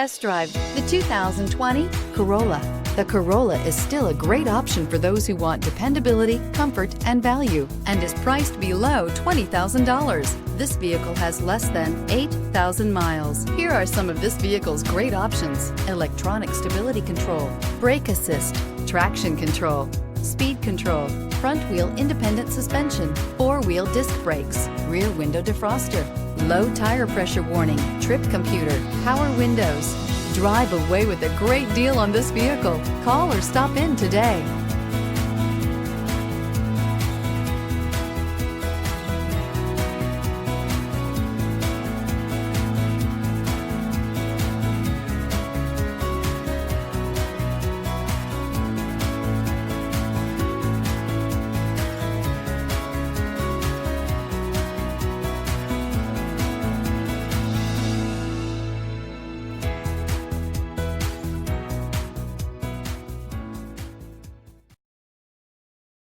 Test drive the 2020 Corolla. The Corolla is still a great option for those who want dependability, comfort, and value, and is priced below $20,000. This vehicle has less than 8,000 miles. Here are some of this vehicle's great options: electronic stability control, brake assist, traction control, speed control, front wheel independent suspension, four-wheel disc brakes, rear window defroster, low tire pressure warning, trip computer, power windows. Drive away with a great deal on this vehicle. Call or stop in today.